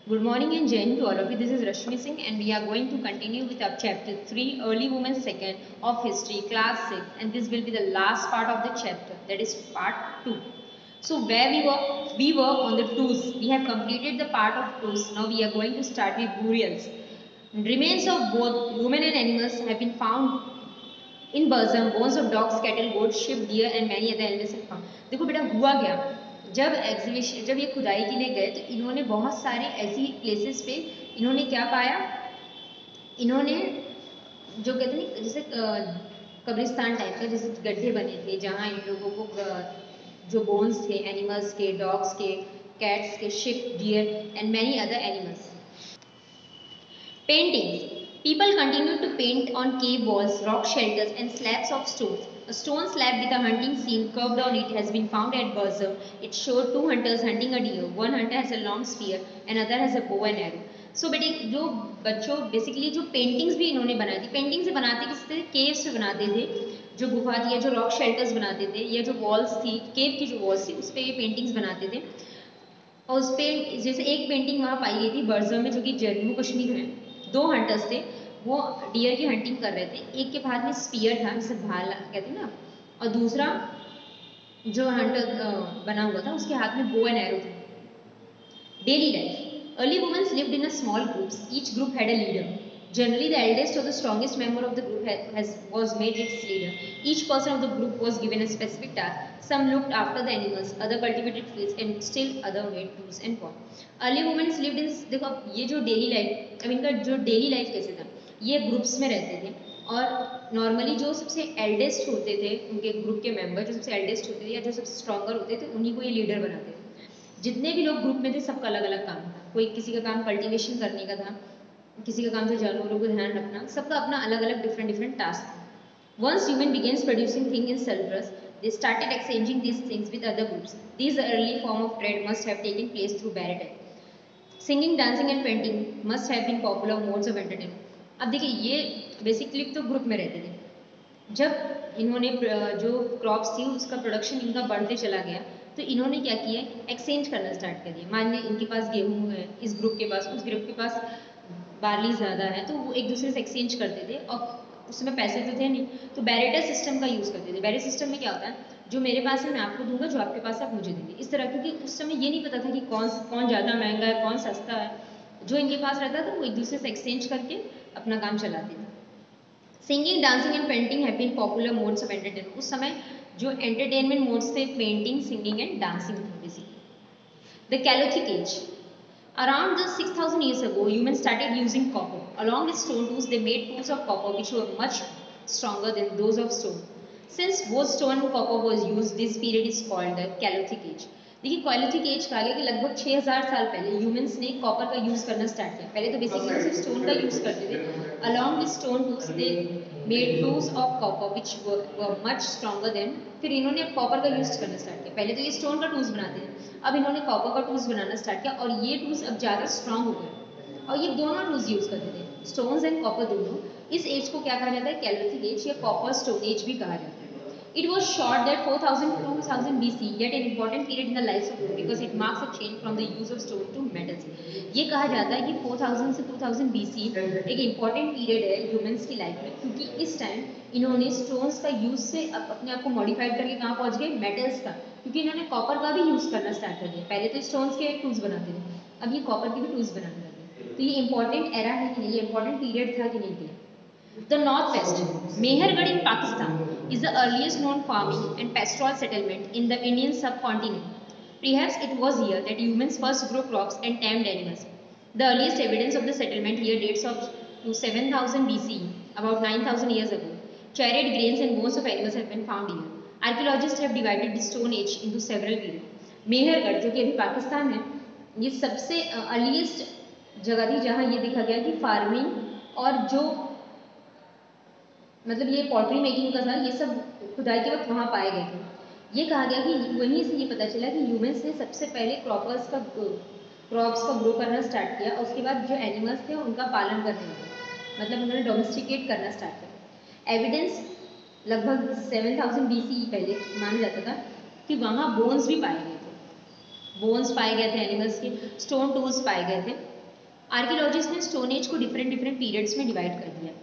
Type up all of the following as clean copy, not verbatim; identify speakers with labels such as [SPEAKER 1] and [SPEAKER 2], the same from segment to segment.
[SPEAKER 1] Good morning and Jai Hind to all of you. This is Rashmi Singh and we are going to continue with our chapter 3 Early Women Second of History class 6, and this will be the last part of the chapter, that is part 2. So where we were on the tombs. We have completed the part of tombs. Now we are going to start with burials. Remains of both human and animals have been found in Burzum. Bones of dogs, cattle, goats, sheep, deer and many other animals have found. देखो बेटा हुआ क्या, जब ये खुदाई के लिए गए तो इन्होंने बहुत सारे ऐसी प्लेसेस पे इन्होंने क्या पाया, इन्होंने जो कहते हैं जैसे कब्रिस्तान टाइप के जैसे गड्ढे बने थे जहाँ इन लोगों को जो बोन्स थे एनिमल्स के, डॉग्स के, कैट्स के, sheep, deer and many other animals. Paintings. People continue to paint on cave walls, rock shelters and slabs of stones. A stone slab with a hunting scene carved on it has been found at Burzum. It showed two hunters hunting a deer. One hunter has a long spear, another has a bow and arrow. So बेटे जो बच्चों basically जो paintings भी इन्होंने बनाई थी, painting से बनाते किस तरह, केव्स से बनाते थे, जो गुफा थी या जो रॉक शेल्टर्स बनाते थे या जो वॉल्स थी, केव की जो वॉल्स थी उस पर ये पेंटिंग्स बनाते थे. और उस पर जैसे एक पेंटिंग वहाँ पाई गई थी बर्जम में जो कि जम्मू कश्मीर में. दो हंटर्स थे, वो डियर की हंटिंग कर रहे थे. एक के हाथ में स्पीयर था जिसे भाला कहते हैं ना, और दूसरा जो हंटर बना हुआ था उसके हाथ में बो एंड एरो था. Daily life. Early women lived in a small groups. Each group had a leader. Generally, the eldest or the strongest member of the group was made its leader. Each person of the group was given a specific task. Some looked after the animals, other cultivated fields, and still other made tools and pot. Early women lived in, देखो ये जो daily life, अब इनका जो daily life कैसे था, ये groups में रहते थे और नॉर्मली जो सबसे एल्डेस्ट होते थे उनके ग्रुप के मेंबर, जो सबसे एल्डेस्ट होते थे या जो सबसे स्ट्रॉन्गर होते थे उन्हीं को ये लीडर बनाते थे. जितने भी लोग ग्रुप में थे सबका अलग अलग काम था. कोई किसी का काम कल्टीवेशन करने का था, किसी का काम था जानवरों को ध्यान रखना, सबका अपना अलग अलग डिफरेंट टास्क था. Once human begins producing things in surplus, they started exchanging these things with other groups. These early form of trade must have taken place through barter. Singing, dancing and painting must have been popular modes of entertainment. अब देखिए ये basically तो group में रहते थे. जब इन्होंने जो क्रॉप्स थी उसका प्रोडक्शन इनका बढ़ते चला गया तो इन्होंने क्या किया, एक्सचेंज करना स्टार्ट कर दिया. मान लीजिए इनके पास गेहूं है, इस ग्रुप के पास, उस ग्रुप के पास बार्ली ज़्यादा है, तो वो एक दूसरे से एक्सचेंज करते थे और उसमें पैसे तो थे नहीं तो बैरेटर सिस्टम का यूज़ करते थे. बैरेटर सिस्टम में क्या होता है, जो मेरे पास है मैं आपको दूंगा, जो आपके पास है आप मुझे देंगे, इस तरह. क्योंकि उस समय ये नहीं पता था कि कौन ज़्यादा महंगा है, कौन सस्ता है. जो इनके पास रहता था वो एक दूसरे से एक्सचेंज करके अपना काम चलाते थे. Singing, dancing and painting have been popular modes of entertainment. उस समय जो एंटरटेनमेंट मोड्स थे पेंटिंग, सिंगिंग एंड डांसिंग थे basically. The Chalcolithic age. Around the 6,000 years ago, humans started using copper. Along with stone tools, they made tools of copper which were much stronger than those of stone. Since both stone and copper was used, this period is called the Chalcolithic age. देखिए कैलोथिक as कहा गया कि लगभग 6000 साल पहले humans ने copper का use करना स्टार्ट किया. पहले तो बेसिकली सिर्फ स्टोन का यूज करते थे. Along with stone tools they made tools of copper which were much stronger than. फिर इन्होंने अब कॉपर का यूज करना स्टार्ट किया. पहले तो ये स्टोन का टूल्स बनाते थे, अब इन्होंने कॉपर का टूल्स बनाना स्टार्ट किया और ये टूल्स अब ज़्यादा स्ट्रॉन्ग हो गए और ये दोनों टूल्स यूज करते थे, स्टोन्स एंड कॉपर दोनों. इस एज को क्या कहा जाता है, कैलोथिक एज या कॉपर स्टोन एज भी कहा जाता है. It was short that 4000 to 2000 BC, yet an important period in the lives of humans because it marks a change from the use of stone to metals. ये कहा जाता है कि 4000 से 2000 BC एक important period है humans की life में, क्योंकि इस टाइम इन्होंने stones का use से अपने आप को modified करके कहाँ पहुँच गए, metals का. क्योंकि इन्होंने कॉपर का भी यूज़ करना स्टार्ट कर दिया. पहले तो स्टोन्स के टूल्स बनाते थे, अब ये कॉपर के भी टूल्स बनाने लगे. तो ये इंपॉर्टेंट एरा है कि नहीं, ये इंपॉर्टेंट पीरियड था कि नहीं थी. The Northwest. Mehergarh in Pakistan is the earliest known farming and pastoral settlement in the Indian subcontinent. Perhaps it was here that humans first grew crops and tamed animals. The earliest evidence of the settlement here dates up to 7000 BCE, about 9000 years ago. Charred grains and bones of animals have been found here. Archaeologists have divided the Stone Age into several periods. Mehrgarh जो कि अभी पाकिस्तान है, ये सबसे earliest जगह थी जहाँ ये देखा गया कि फार्मिंग और जो मतलब ये पोल्ट्री मेकिंग का था, ये सब खुदाई के वक्त वहाँ पाए गए थे. ये कहा गया कि वहीं से ये पता चला कि ह्यूमंस ने सबसे पहले क्रॉप्स का ग्रो करना स्टार्ट किया और उसके बाद जो एनिमल्स थे उनका पालन करने लगे, मतलब उन्होंने डोमेस्टिकेट करना स्टार्ट किया. एविडेंस लगभग 7000 BC पहले माना जाता था कि वहाँ बोन्स भी पाए गए थे, बोन्स पाए गए थे एनिमल्स के, स्टोन टूल्स पाए गए थे. आर्कियोलॉजिस्ट ने स्टोन एज को डिफरेंट डिफरेंट पीरियड्स में डिवाइड कर दिया।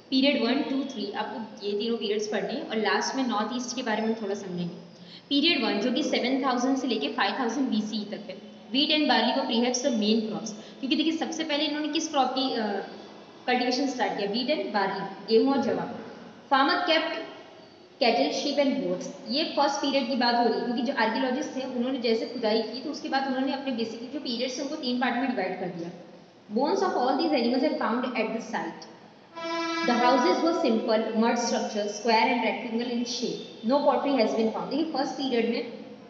[SPEAKER 1] पीरियड 1, 2, 3, आपको ये तीनों पीरियड्स पढ़ने हैं और लास्ट में नॉर्थ ईस्ट के बारे में थोड़ा समझेंगे। पीरियड 1 जो कि 7000 से लेके 5000 BCE तक है। Wheat and barley were perhaps the main crops, क्योंकि देखिए सबसे पहले इन्होंने किस क्रॉप की कल्टीवेशन स्टार्ट किया, वीट एंड बार्ली, गेहूं और जवार। Farmer kept cattle, sheep and goats. ये फर्स्ट पीरियड की बात हो रही है, क्योंकि जो आर्कियोलॉजिस्ट थे उन्होंने जैसे खुदाई की तो उसके बाद उन्होंने अपने बेसिकली जो पीरियड्स हैं उनको 3 पार्ट में डिवाइड कर दिया। Bones of all these animals are found at the site. The houses were simple mud structures, square and rectangle in shape. No pottery has been found. देखिए फर्स्ट पीरियड में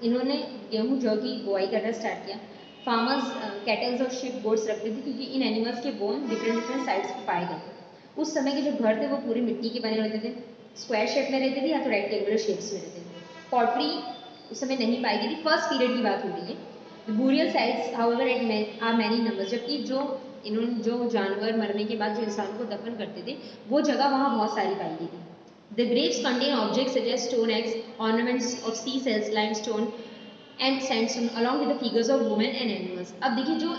[SPEAKER 1] इन्होंने गेहूं जौ की बुआई करना स्टार्ट किया। फार्मर्स कैटल्स और शिप गोट्स रखते थे, क्योंकि इन एनिमल्स के बोन डिफरेंट डिफरेंट साइड्स पे पाए गए थे। उस समय के जो घर थे वो पूरे मिट्टी के बने रहते थे, स्क्वायर शेप में रहते थे या तो रेक्टेंगुलर शेप्स में रहते थे। पॉटरी उस समय नहीं पाई गई थी, फर्स्ट पीरियड की बात हो रही है। Burial sites however at are many numbers, जबकि जो इन्होंने जो जानवर मरने के बाद जो इंसान को दफन करते थे वो जगह वहाँ बहुत सारी पाई गई थी। The graves contain objects such as stone eggs, ornaments of sea shells, limestone and sandstone along with the figures of women and animals. अब देखिए जो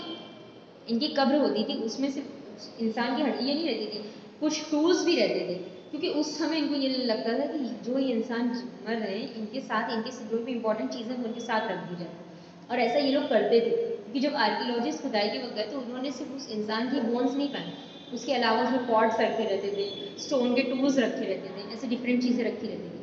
[SPEAKER 1] इनकी कब्र होती थी उसमें सिर्फ इंसान की हड्डियाँ नहीं रहती थी, कुछ टूल्स भी रहते थे, क्योंकि उस समय इनको ये लगता था कि जो ये इंसान मर रहे हैं इनके साथ इनके जो भी इंपॉर्टेंट चीज़ें हैं उनके साथ रख दी जाए, और ऐसा ये लोग करते थे। क्योंकि जब आर्कियोलॉजिस्ट खुदाई के वक्त गए तो उन्होंने सिर्फ उस इंसान की बोन्स नहीं पाए, उसके अलावा उसमें पॉट्स रखे रहते थे, स्टोन के टूल्स रखे रहते थे, ऐसे डिफरेंट चीज़ें रखी रहती थी।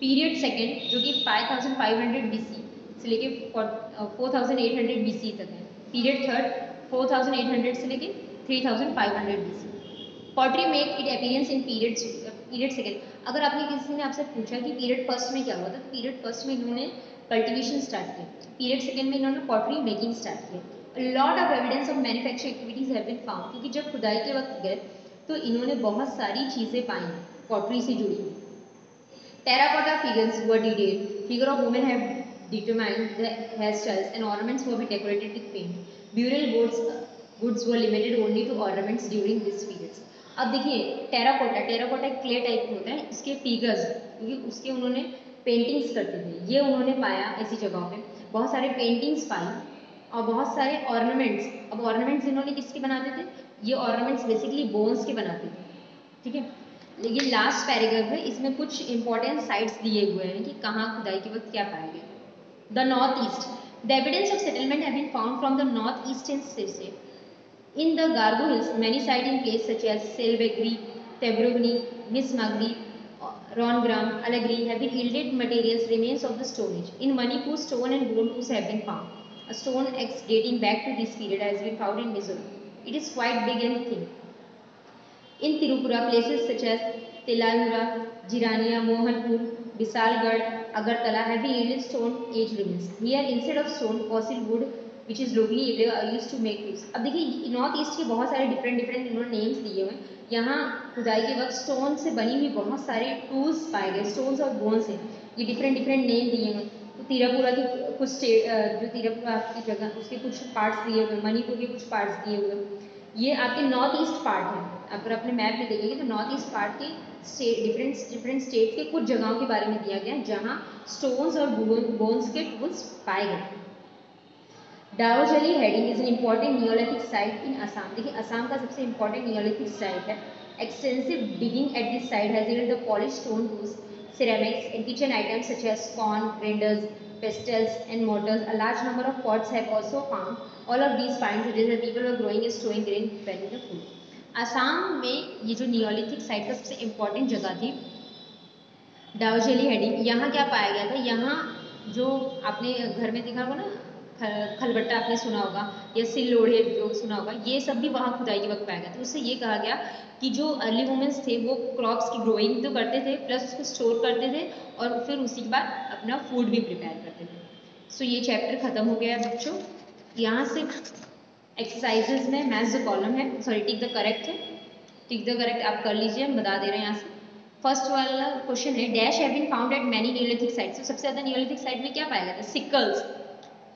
[SPEAKER 1] पीरियड सेकेंड जो कि 5500 BC से लेके 4800 BC तक है। पीरियड थर्ड 4800 से लेके 3500 BC। Pottery make it appearance in period second. अगर आपने किसी ने आपसे पूछा कि पीरियड फर्स्ट में क्या हुआ था, तो पीरियड फर्स्ट में इन्होंने कल्टीवेशन स्टार्ट किया, पीरियड सेकेंड में इन्होंने पॉटरी मेकिंग स्टार्ट किया। Lot of evidence of manufacturing activities have been found, क्योंकि जब खुदाई के वक्त गए तो इन्होंने बहुत सारी चीज़ें पाई पॉटरी से जुड़ी हुई। Terracotta figures were detailed. Figure of women have determined the hairstyles and ornaments were be decorated with paint. Burial goods were limited only to ornaments during this periods. अब देखिए टेराकोटा एक क्ले टाइप होता है, इसके figures क्योंकि उसके उन्होंने paintings करते थे, ये उन्होंने पाया ऐसी जगहों पे, बहुत सारे पेंटिंग्स पाई और बहुत सारे ऑर्नामेंट्स। अब ऑर्नामेंट्स इन्होंने किसके बनाते थे, ये ऑर्नामेंट्स बेसिकली बोन्स के बनाते थे, ठीक है। लेकिन लास्ट पैराग्राफ है, इसमें कुछ इंपॉर्टेंट साइट्स दिए हुए हैं कि कहाँ खुदाई के वक्त क्या पाया गया। The north east, the evidence of settlement have been found from the north eastern सिरसे in the Garo hills, many site in place such as Selbalgiri, Tebrugni, Misimagiri, Rongram, Alagiri have been yielded materials remains of the Stone Age. In Manipur, stone and bone tools have been found. A stone axe dating back to this period has been found in Mizoram. It is quite big and thin. In Tirupura, places such as Telayura, Jirania, Mohanpur, Bisalgarh, Agartala have been yielded Stone Age remains. Here, instead of stone, fossil wood which is locally available are used to make tools. अब देखिए north east के बहुत सारे different इन्होंने names दिए हुए हैं। यहाँ खुदाई के वक्त स्टोन से बनी हुई बहुत सारे टूल्स पाए गए, स्टोन्स और बोन्स हैं, ये डिफरेंट नेम दिए हुए। तो तिरुपुरा की कुछ जो तिरुपुरा की जगह उसके कुछ पार्ट्स दिए हुए, मणिपुर के कुछ पार्ट्स दिए हुए, ये आपके नॉर्थ ईस्ट पार्ट है। अगर अपने मैप में देखेंगे तो नॉर्थ ईस्ट पार्ट के डिफरेंट स्टेट के कुछ जगहों के बारे में दिया गया जहाँ स्टोन्स और बोन्स के टूल्स पाए गए। Daojali Hading is an important neolithic site in Assam. देखिए असम का सबसे इम्पॉर्टेंट नियोलिथिक साइट है। Extensive digging at this site has yielded the polished stone tools, ceramics and kitchen items such as corn, grinders, pestles and mortars. A large number of pots have also found. All of these finds suggest that people were growing and storing grain preparing the food. Assam में ये जो Neolithic site का सबसे important जगह थी डाओजली heading, यहाँ क्या पाया गया था, यहाँ जो आपने घर में देखा होगा ना खलबट्टा आपने सुना होगा या सिल लोढ़े जो सुना होगा, ये सब भी वहाँ खुदाई के वक्त पाया गया। तो उससे ये कहा गया कि जो अर्ली वुमेन्स थे वो क्रॉप्स की ग्रोइंग तो करते थे प्लस उसको स्टोर करते थे और फिर उसी के बाद अपना फूड भी प्रिपेयर करते थे। सो ये चैप्टर खत्म हो गया बच्चों। यहाँ से एक्सरसाइजेज में मैच द कॉलम है, सॉरी टिक द करेक्ट है, टिक द करेक्ट आप कर लीजिए, हम बता दे रहे हैं यहाँ से। फर्स्ट वाला क्वेश्चन है dash have been found at many neolithic sites. तो सबसे ज़्यादा नियोलिथिक साइट में क्या पाया गया था, सिकल्स,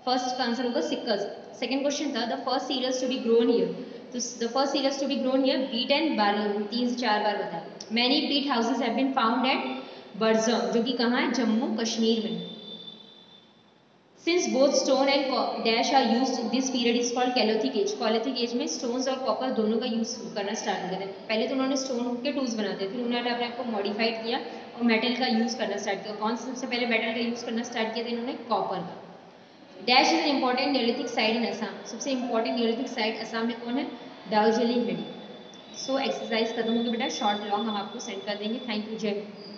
[SPEAKER 1] फर्स्ट का आंसर होगा सिकल्स। सेकंड क्वेश्चन था the first cereals to be grown here, तो the first cereals to be grown here wheat and barley, 3 से 4 बार बताया। Many pit houses have been found at Burzahom, जो कि कहाँ है, जम्मू कश्मीर में। Since both stone and dash are used this period is called chalcolithic age. Chalcolithic age में stones और कॉपर दोनों का यूज करना स्टार्ट हो गया था। पहले तो उन्होंने स्टोन के टूल्स बनाते थे, फिर उन्होंने अपने आप को मॉडिफाइड किया और मेटल का यूज करना स्टार्ट किया। कौन सबसे पहले मेटल का यूज करना स्टार्ट किया था इन्होंने? कॉपर का। Dash is an important neolithic site in Assam. सबसे इंपॉर्टेंट नियोलिथिक साइट असम में कौन है? दाउजिली हिल। सो एक्सरसाइज खत्म होगी बेटा, शॉर्ट लॉन्ग हम आपको सेंड कर देंगे। थैंक यू, जय हिंद।